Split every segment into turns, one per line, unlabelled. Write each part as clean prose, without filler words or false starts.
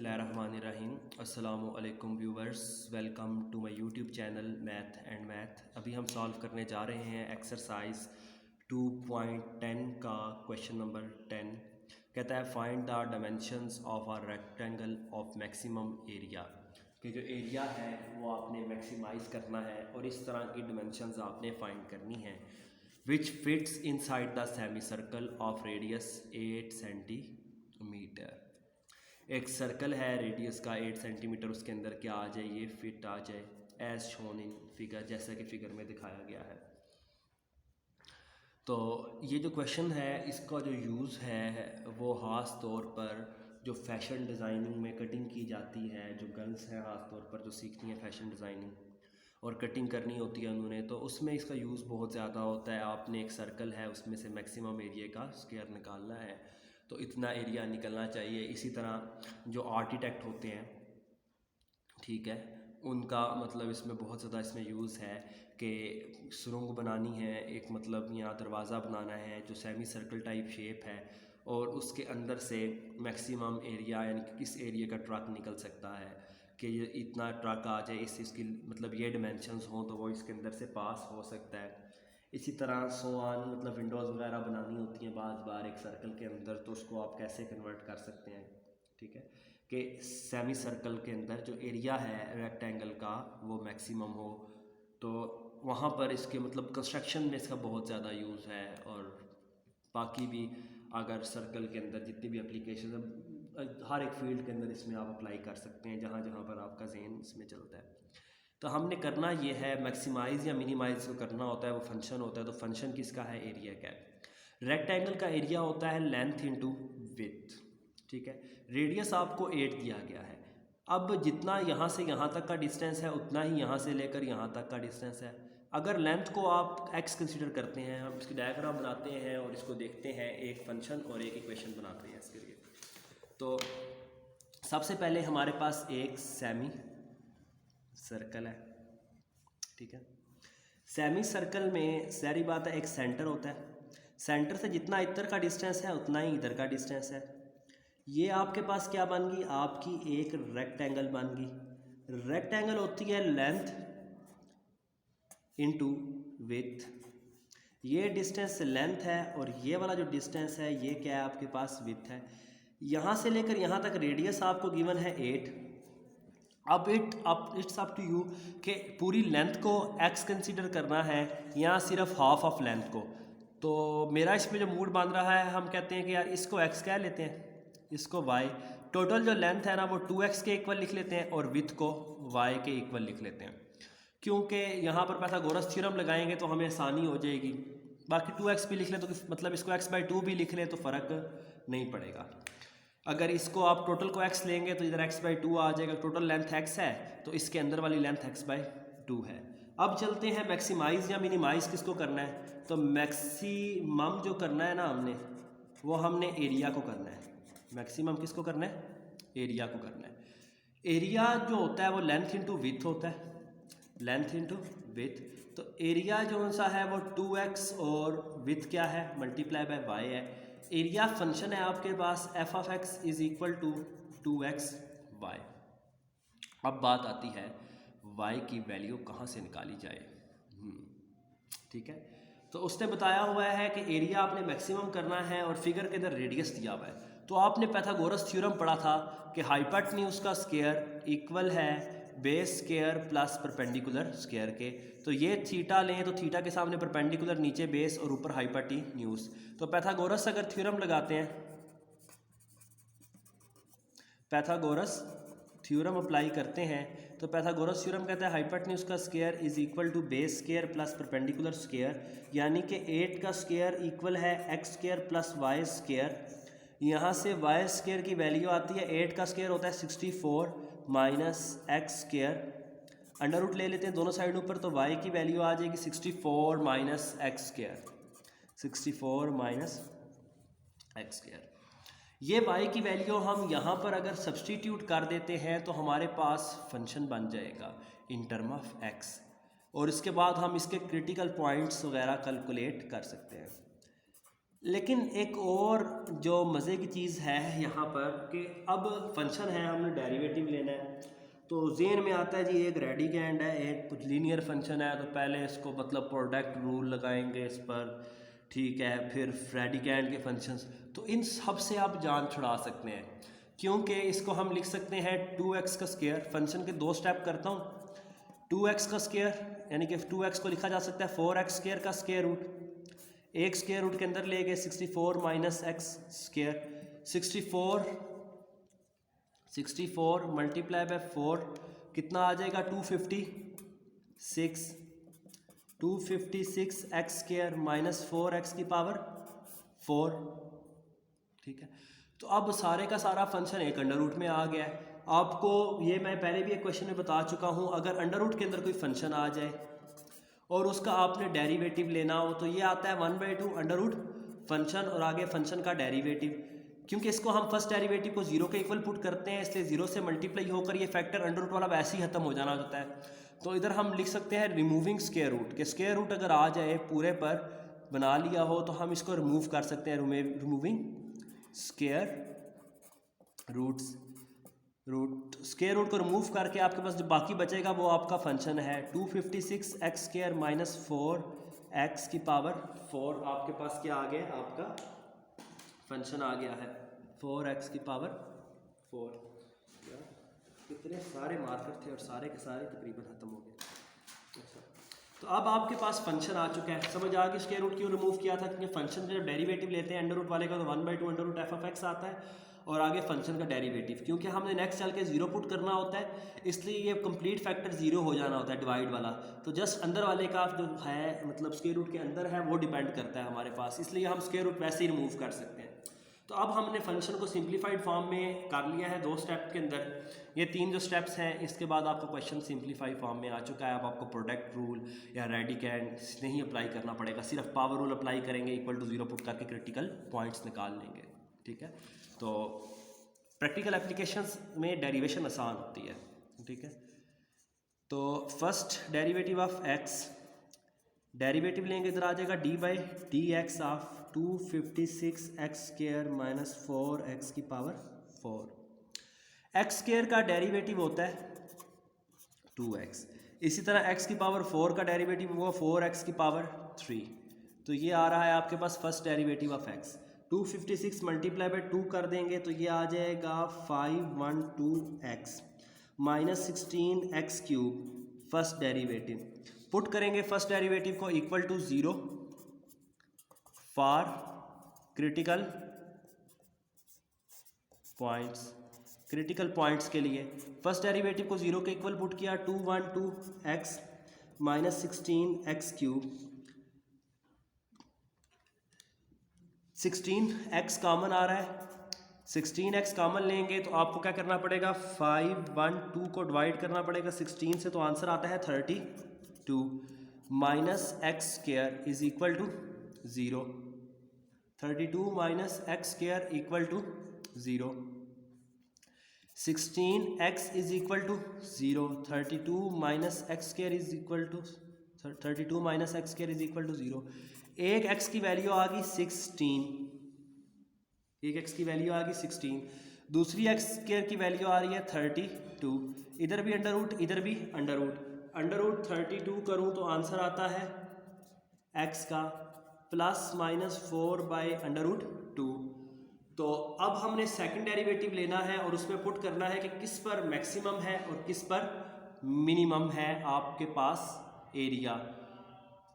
बिस्मिल्लाहिर्रहमानिर्रहीम। अस्सलामु अलैकुम viewers, welcome to my YouTube channel math and math. अभी हम सॉल्व करने जा रहे हैं एक्सरसाइज 2.10 का क्वेश्चन नंबर 10। कहता है find the dimensions of a rectangle of maximum area. कि जो एरिया है वो आपने मैक्सिमाइज करना है और इस तरह की डायमेंशंस आपने फाइंड करनी है। Which fits inside the semi circle of radius 8 centimetre. एक सर्कल है रेडियस का 8 सेंटीमीटर, उसके अंदर क्या आ जाए, ये फिट आ जाए एज शोन इन फिगर, जैसा कि फिगर में दिखाया गया है। तो ये जो क्वेश्चन है इसका जो यूज़ है वो ख़ास तौर पर जो फैशन डिज़ाइनिंग में कटिंग की जाती है, जो गर्ल्स हैं ख़ास तौर पर जो सीखती हैं फैशन डिज़ाइनिंग और कटिंग करनी होती है उन्होंने, तो उसमें इसका यूज़ बहुत ज़्यादा होता है। आपने एक सर्कल है उसमें से मैक्सिमम एरिया का स्क्वायर निकालना है, तो इतना एरिया निकलना चाहिए। इसी तरह जो आर्किटेक्ट होते हैं, ठीक है, उनका मतलब इसमें बहुत ज़्यादा इसमें यूज़ है कि सुरंग बनानी है, एक मतलब यहाँ दरवाज़ा बनाना है जो सेमी सर्कल टाइप शेप है और उसके अंदर से मैक्सिमम एरिया यानी कि किस एरिया का ट्रक निकल सकता है कि ये इतना ट्रक आ जाए, इसकी मतलब ये डिमेंशंस हों तो वो इसके अंदर से पास हो सकता है। इसी तरह सोआन मतलब विंडोज़ वगैरह बनानी होती हैं बार बार एक सर्कल के अंदर, तो उसको आप कैसे कन्वर्ट कर सकते हैं, ठीक है, कि सेमी सर्कल के अंदर जो एरिया है रेक्टेंगल का वो मैक्सिमम हो। तो वहाँ पर इसके मतलब कंस्ट्रक्शन में इसका बहुत ज़्यादा यूज़ है और बाकी भी अगर सर्कल के अंदर जितनी भी एप्लीकेशन है हर एक फील्ड के अंदर इसमें आप अप्लाई कर सकते हैं जहाँ जहाँ पर आपका जहन इसमें चलता है। तो हमने करना ये है मैक्सिमाइज़ या मिनिमाइज़ जो करना होता है वो फंक्शन होता है। तो फंक्शन किसका है, एरिया का है। रेक्टेंगल का एरिया होता है लेंथ इंटू विड्थ, ठीक है। रेडियस आपको 8 दिया गया है। अब जितना यहाँ से यहाँ तक का डिस्टेंस है उतना ही यहाँ से लेकर यहाँ तक का डिस्टेंस है। अगर लेंथ को आप x कंसीडर करते हैं, हम इसकी डायग्राम बनाते हैं और इसको देखते हैं, एक फंक्शन और एक इक्वेशन बनाते हैं इसके लिए। तो सबसे पहले हमारे पास एक सेमी सर्कल है, ठीक है। सेमी सर्कल में सारी बात है एक सेंटर होता है, सेंटर से जितना इधर का डिस्टेंस है उतना ही इधर का डिस्टेंस है। ये आपके पास क्या बन गई, आपकी एक रेक्टेंगल बन गई। रेक्टेंगल होती है लेंथ इनटू विड्थ। ये डिस्टेंस लेंथ है और ये वाला जो डिस्टेंस है ये क्या है, आपके पास विड्थ है। यहाँ से लेकर यहाँ तक रेडियस आपको गिवन है 8। अब इट्स अप टू यू कि पूरी लेंथ को x कंसीडर करना है या सिर्फ हाफ ऑफ लेंथ को। तो मेरा इसमें जो मूड बन रहा है, हम कहते हैं कि यार इसको x कह लेते हैं, इसको y। टोटल जो लेंथ है ना वो 2x के इक्वल लिख लेते हैं और विड्थ को y के इक्वल लिख लेते हैं, क्योंकि यहाँ पर पाइथागोरस थ्योरम लगाएंगे तो हमें आसानी हो जाएगी। बाकी 2x भी लिख लें तो मतलब इसको x/2 भी लिख लें तो फ़र्क नहीं पड़ेगा। अगर इसको आप टोटल को x लेंगे तो इधर x/2 आ जाएगा। टोटल लेंथ x है तो इसके अंदर वाली लेंथ x/2 है। अब चलते हैं मैक्सिमाइज़ या मिनिमाइज़ किसको करना है। तो मैक्सिमम जो करना है ना हमने, वो हमने एरिया को करना है। मैक्सिमम किसको करना है, एरिया को करना है। एरिया जो होता है वो लेंथ इंटू विड्थ होता है, लेंथ इंटू विड्थ। तो एरिया जो सा है वो 2x और विड्थ क्या है, मल्टीप्लाई बाय y है। एरिया फंक्शन है आपके पास f of x is equal to 2xy। अब बात आती है y की वैल्यू कहाँ से निकाली जाए, ठीक है। तो उसने बताया हुआ है कि एरिया आपने मैक्सिमम करना है और फिगर के अंदर रेडियस दिया हुआ है। तो आपने पाइथागोरस थ्योरम पढ़ा था कि हाइपोटेन्यूज का स्क्वायर इक्वल है base square plus perpendicular square के। तो ये थीटा लें तो थीटा के सामने परपेंडिकुलर, नीचे बेस और ऊपर हाइपोटेन्यूज। तो पाइथागोरस अगर थ्योरम लगाते हैं, पाइथागोरस थ्योरम अप्लाई करते हैं तो पाइथागोरस थ्योरम कहता है हाइपोटेन्यूज का square is equal to base square plus perpendicular square, यानी कि 8 का स्क्वायर इक्वल है x square plus Y square. यहाँ से वाई स्क्वायर की वैल्यू आती है, 8 का स्क्वायर होता है 64 minus X square. Under root ले लेते हैं दोनों साइड ऊपर, तो y की वैल्यू आ जाएगी 64 minus X square, 64 minus X square. ये y की वैल्यू हम यहाँ पर अगर सब्सटीट्यूट कर देते हैं तो हमारे पास फंक्शन बन जाएगा इन टर्म ऑफ x, और इसके बाद हम इसके क्रिटिकल पॉइंट्स वगैरह कैलकुलेट कर सकते हैं। लेकिन एक और जो मज़े की चीज़ है यहाँ पर कि अब फंक्शन है, हमने डेरिवेटिव लेना है, तो जेन में आता है जी एक रेडिकेंड है, एक कुछ लीनियर फंक्शन है, तो पहले इसको मतलब प्रोडक्ट रूल लगाएंगे इस पर, ठीक है, फिर रेडिकेंड के फंक्शंस, तो इन सब से आप जान छुड़ा सकते हैं, क्योंकि इसको हम लिख सकते हैं 2x का स्क्वायर। फंक्शन के दो स्टेप करता हूँ, 2x का स्क्वायर यानी कि 2x को लिखा जा सकता है 4x स्क्वायर का स्क्वायर रूट, एक स्क्वायर रूट के अंदर ले गए 64 minus X square, 64 multiply by 4 कितना आ जाएगा 256, 256 एक्स स्क्वायर माइनस 4x की पावर 4, ठीक है। तो अब सारे का सारा फंक्शन एक अंडर रूट में आ गया है। आपको ये मैं पहले भी एक क्वेश्चन में बता चुका हूँ, अगर अंडर रूट के अंदर कोई फंक्शन आ जाए और उसका आपने डेरिवेटिव लेना हो तो ये आता है 1/2 अंडर रूट फंक्शन और आगे फंक्शन का डेरिवेटिव। क्योंकि इसको हम फर्स्ट डेरिवेटिव को जीरो के इक्वल पुट करते हैं, इसलिए जीरो से मल्टीप्लाई होकर ये फैक्टर अंडर रूट वाला वैसे ही खत्म हो जाना होता है। तो इधर हम लिख सकते हैं रिमूविंग स्क्वायर रूट, के स्क्वायर रूट अगर आ जाए पूरे पर बना लिया हो तो हम इसको रिमूव कर सकते हैं, removing square roots, root square root को रिमूव करके आपके पास जो बाकी बचेगा वो आपका फंक्शन है 256 एक्स स्क्वायर माइनस 4 एक्स की पावर 4, आपके पास क्या आ गया, आपका फंक्शन आ गया है 4x की पावर 4। कितने सारे मार्कर थे और सारे के सारे तकरीबन ख़त्म हो गए। अच्छा, तो अब आपके पास फंक्शन आ चुका है, समझ आ गई स्क्वायर रूट क्यों रिमूव किया था, क्योंकि फंक्शन जब डेरिवेटिव लेते हैं अंडर रूट वाले का तो 1/2 under root F of X आता है, और आगे फंक्शन का डेरिवेटिव क्योंकि हमने नेक्स्ट चल के जीरो पुट करना होता है, इसलिए ये कंप्लीट फैक्टर जीरो हो जाना होता है डिवाइड वाला, तो जस्ट अंदर वाले का जो है मतलब स्क्वायर रूट के अंदर है वो डिपेंड करता है हमारे पास, इसलिए हम स्क्वायर रूट वैसे ही रिमूव कर सकते हैं। तो अब हमने फंक्शन को सिंप्लीफाइड फॉर्म में कर लिया है 2 स्टेप के अंदर, ये 3 जो स्टेप्स हैं, इसके बाद आपका क्वेश्चन सिंप्लीफाइड फॉर्म में आ चुका है। अब आपको प्रोडक्ट रूल या रेडिकेंड नहीं अप्लाई करना पड़ेगा, सिर्फ पावर रूल अप्लाई करेंगे, इक्वल टू जीरो पुट करके क्रिटिकल पॉइंट्स निकाल लेंगे, ठीक है। तो प्रैक्टिकल एप्लीकेशंस में डेरिवेशन आसान होती है, ठीक है। तो first derivative of x, derivative लेंगे इधर आ जाएगा d/dx of 256 x square minus 4x की पावर 4। एक्स स्क्वायर का डेरिवेटिव होता है 2x, इसी तरह x की पावर 4 का डेरिवेटिव हुआ 4x की पावर 3, तो ये आ रहा है आपके पास first derivative of x। 256 multiply by 2 कर देंगे तो ये आ जाएगा 512x minus 16x cube first derivative, put करेंगे फर्स्ट डेरिवेटिव को equal to 0 for critical points, critical points के लिए फर्स्ट डेरिवेटिव को 0 के इक्वल पुट किया 212x minus 16x cube, 16x common आ रहा है, 16x कॉमन लेंगे तो आपको क्या करना पड़ेगा 512 को डिवाइड करना पड़ेगा 16 से, तो आंसर आता है 32 minus X square is equal to 0, 32 minus X square equal to 0, 16x is equal to 0, 32 minus X square is equal to 32 minus X square is equal to 0। एक x की वैल्यू आ गई 16, एक x की value आ गई 16, दूसरी x square की value आ रही है 32, इधर भी अंडर रूट इधर भी अंडर रूट, अंडर रूट 32 करूँ तो आंसर आता है x का plus minus 4 by under root 2। तो अब हमने सेकंड डेरिवेटिव लेना है और उसमें पुट करना है कि किस पर मैक्सिमम है और किस पर मिनिमम है आपके पास एरिया।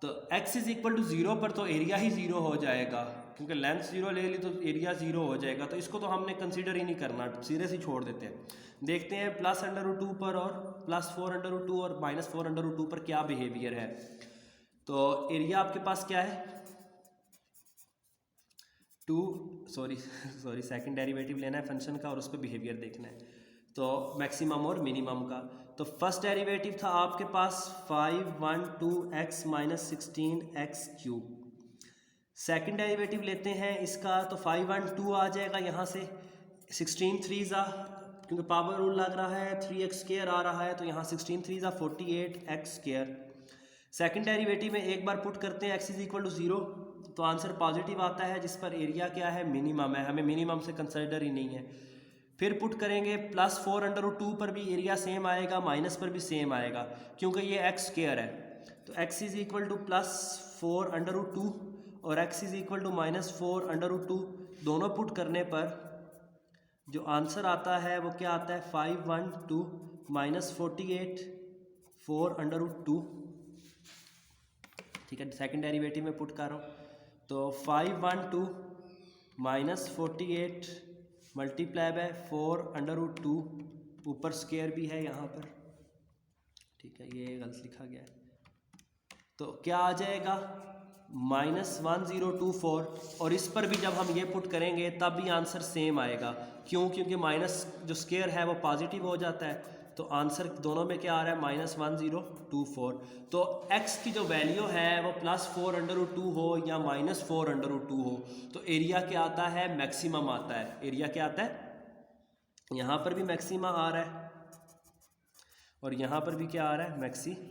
तो x इज इक्वल टू 0 पर तो एरिया ही 0 हो जाएगा, क्योंकि लेंथ 0 ले ली तो एरिया 0 हो जाएगा, तो इसको तो हमने कंसीडर ही नहीं करना, सीरियस ही छोड़ देते हैं। देखते हैं प्लस अंडर रूट 2 पर और प्लस 4 अंडर रूट 2 और माइनस 4 अंडर रूट 2 पर क्या बिहेवियर है। तो एरिया आपके पास क्या है सॉरी सेकंड डेरिवेटिव लेना है फंक्शन का और उस पर बिहेवियर देखना है, तो मैक्सिमम और मिनिमम का। तो फर्स्ट डेरिवेटिव था आपके पास 512x minus 16x cube, second derivative लेते हैं इसका तो 512 आ जाएगा यहाँ से, 16 3 क्योंकि पावर रूल लग रहा है 3x स्क्वायर आ रहा है, तो यहाँ 16 3 48x स्क्वायर। सेकंड डेरिवेटिव में एक बार पुट करते हैं x इज इक्वल टू 0, तो आंसर पॉजिटिव आता है, जिस पर एरिया क्या है, मिनिमम है, हमें मिनिमम से कंसिडर ही नहीं है। फिर पुट करेंगे +4/2 पर भी एरिया सेम आएगा, माइनस पर भी सेम आएगा, क्योंकि ये एक्स स्क्वायर है। तो x इज़ इक्वल टू +4/2 और x इज़ इक्वल टू -4/2, दोनों पुट करने पर जो आंसर आता है वो क्या आता है, 512 -48 4/2। ठीक है, सेकंड डेरिवेटिव में पुट कर रहा हूँ, तो 512 -48 मल्टीप्लाई बाय 4/2, ऊपर स्क्वायर भी है यहाँ पर, ठीक है, ये गलत लिखा गया है, तो क्या आ जाएगा -1024। और इस पर भी जब हम ये पुट करेंगे तब भी आंसर सेम आएगा, क्यों, क्योंकि माइनस जो स्क्वायर है वो पॉजिटिव हो जाता है, तो आंसर दोनों में क्या आ रहा है, -1024। तो x की जो वैल्यू है वो +4/2 हो या -4/2 हो, तो एरिया क्या आता है, मैक्सिमम आता है। एरिया क्या आता है, यहाँ पर भी मैक्सिमा आ रहा है और यहाँ पर भी क्या आ रहा है, मैक्सिमम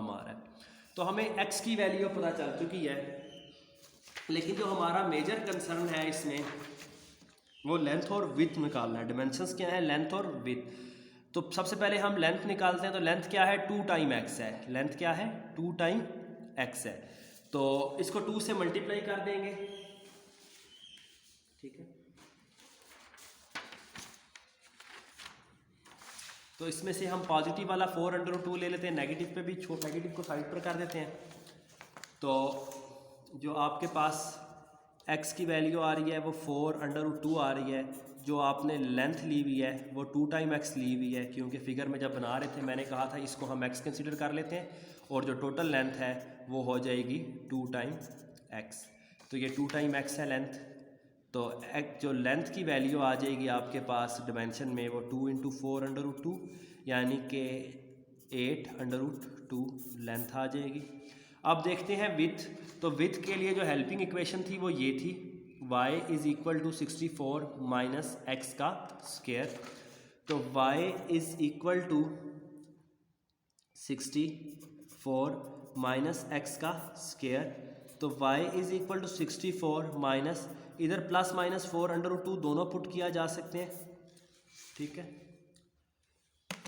आ रहा है। तो हमें x की वैल्यू पता चल चुकी है, लेकिन जो हमारा मेजर कंसर्न है इसमें वो लेंथ और विड्थ निकालना है। डिमेंशंस क्या है, लेंथ और विड्थ। तो सबसे पहले हम लेंथ निकालते हैं, तो लेंथ क्या है, 2 टाइम x है। लेंथ क्या है, 2 टाइम x है, तो इसको 2 से मल्टीप्लाई कर देंगे, ठीक है। तो इसमें से हम पॉजिटिव वाला 4/2 ले लेते हैं, नेगेटिव पे भी नेगेटिव को साइड पर कर देते हैं। तो जो आपके पास x की वैल्यू आ रही है वो 4/2 आ रही है, जो आपने लेंथ ली हुई है वो 2 टाइम x ली हुई है, क्योंकि फिगर में जब बना रहे थे मैंने कहा था इसको हम x कंसीडर कर लेते हैं, और जो टोटल लेंथ है वो हो जाएगी 2 टाइम x। तो ये 2 टाइम x है लेंथ, तो जो लेंथ की वैल्यू आ जाएगी आपके पास डिमेंशन में वो 2 × 4/2, यानी कि 8/2 लेंथ आ जाएगी। अब देखते हैं विड्थ। तो विड्थ के लिए जो हेल्पिंग इक्वेशन थी वो ये थी, y is equal to 64 minus x का स्क्वायर। तो y is equal to 64 minus x का स्क्वायर, तो y is equal to 64 minus, इधर प्लस माइनस 4/2 दोनों पुट किया जा सकते हैं, ठीक है।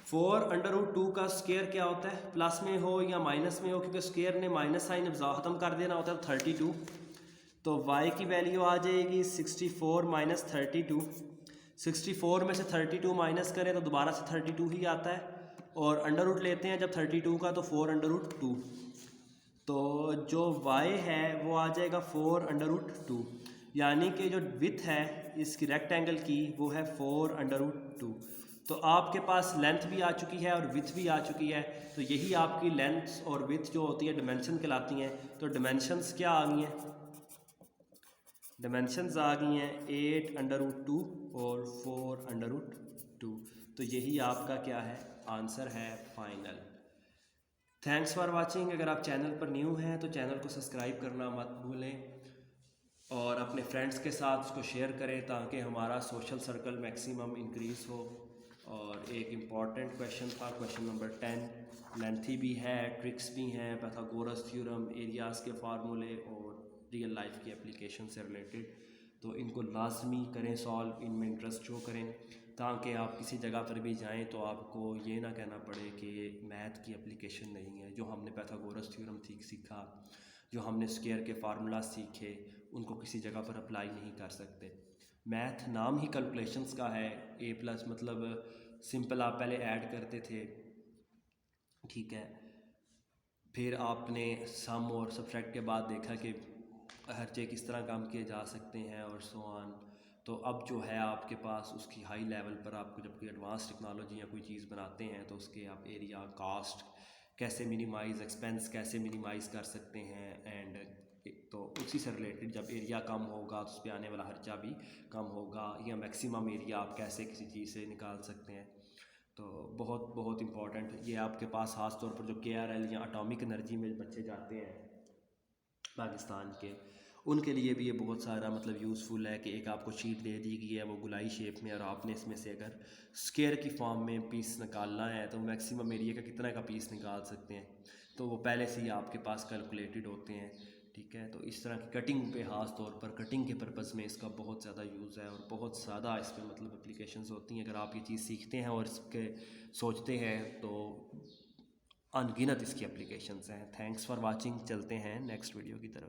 4/2 का स्क्वायर क्या होता है, प्लस में हो या माइनस में हो, क्योंकि स्क्वायर ने माइनस साइन ख़त्म कर देना होता है, 32। तो y की वैल्यू आ जाएगी 64 माइनस 32। 64 में से 32 माइनस करें तो दोबारा से 32 ही आता है, और अंडर रूट लेते हैं जब 32 का तो 4/2। तो जो y है वो आ जाएगा 4/2, यानी कि जो विड्थ है इसकी रेक्टेंगल की वो है 4/2। तो आपके पास लेंथ भी आ चुकी है और विड्थ भी आ चुकी है, तो यही आपकी लेंथ और विड्थ जो होती है डिमेंशन कहलाती हैं। तो डिमेंशंस क्या आ गई हैं, डिमेंशंस आ गई हैं 8/2 और 4/2। तो यही आपका क्या है, आंसर है फाइनल। Thanks for watching. अगर आप चैनल पर न्यू हैं तो चैनल को सब्सक्राइब करना मत भूलें, और अपने फ्रेंड्स के साथ उसको शेयर करें ताकि हमारा सोशल सर्कल मैक्सिमम इंक्रीज़ हो। और एक इम्पॉर्टेंट क्वेश्चन था, क्वेश्चन नंबर 10, लेंथी भी है, ट्रिक्स भी हैं, पाइथागोरस थ्योरम, एरियाज़ के फार्मूले और रियल लाइफ की एप्लीकेशन से रिलेटेड। तो इनको लाजमी करें सॉल्व, इनमें इंटरेस्ट शो करें, ताकि आप किसी जगह पर भी जाएं तो आपको ये ना कहना पड़े कि मैथ की एप्लीकेशन नहीं है। जो हमने पाइथागोरस थ्योरम सीखा, जो हमने स्क्वायर के फार्मूला सीखे, उनको किसी जगह पर अप्लाई नहीं कर सकते। मैथ नाम ही कैलकुलेशंस का है, A+ मतलब सिंपल आप पहले ऐड करते थे, ठीक है, फिर आपने सम और सब्ट्रैक्ट के बाद देखा कि खर्चे किस तरह काम किए जा सकते हैं और सो ऑन। तो अब जो है आपके पास उसकी हाई लेवल पर आपको जब कोई एडवांस टेक्नोलॉजी या कोई चीज़ बनाते हैं तो उसके आप एरिया, कास्ट कैसे मिनिमाइज़, एक्सपेंस कैसे मिनिमाइज़ कर सकते हैं, एंड तो उसी से रिलेटेड जब एरिया कम होगा तो उस पर आने वाला खर्चा भी कम होगा, या मैक्सिमम एरिया आप कैसे किसी चीज़ से निकाल सकते हैं। तो बहुत बहुत इम्पॉर्टेंट ये आपके पास ख़ास तौर पर जो KRL या एटॉमिक एनर्जी में बच्चे जाते हैं पाकिस्तान के, उनके लिए भी ये बहुत सारा मतलब यूज़फुल है कि एक आपको शीट दे दी गई है वो गुलाई शेप में, और आपने इसमें से अगर स्क्वायर की फॉर्म में पीस निकालना है तो मैक्सिमम एरिया का कितना का पीस निकाल सकते हैं। तो वो पहले से ही आपके पास कैलकुलेटेड होते हैं। ठीक है, तो इस तरह की कटिंग पे ख़ास तौर पर कटिंग के पर्पज़ में इसका बहुत ज़्यादा यूज़ है और बहुत ज़्यादा इस पर मतलब एप्लीकेशंस होती हैं। अगर आप ये चीज़ सीखते हैं और इसके सोचते हैं तो अनगिनत इसकी एप्लीकेशंस हैं। Thanks for watching. चलते हैं नेक्स्ट वीडियो की तरफ।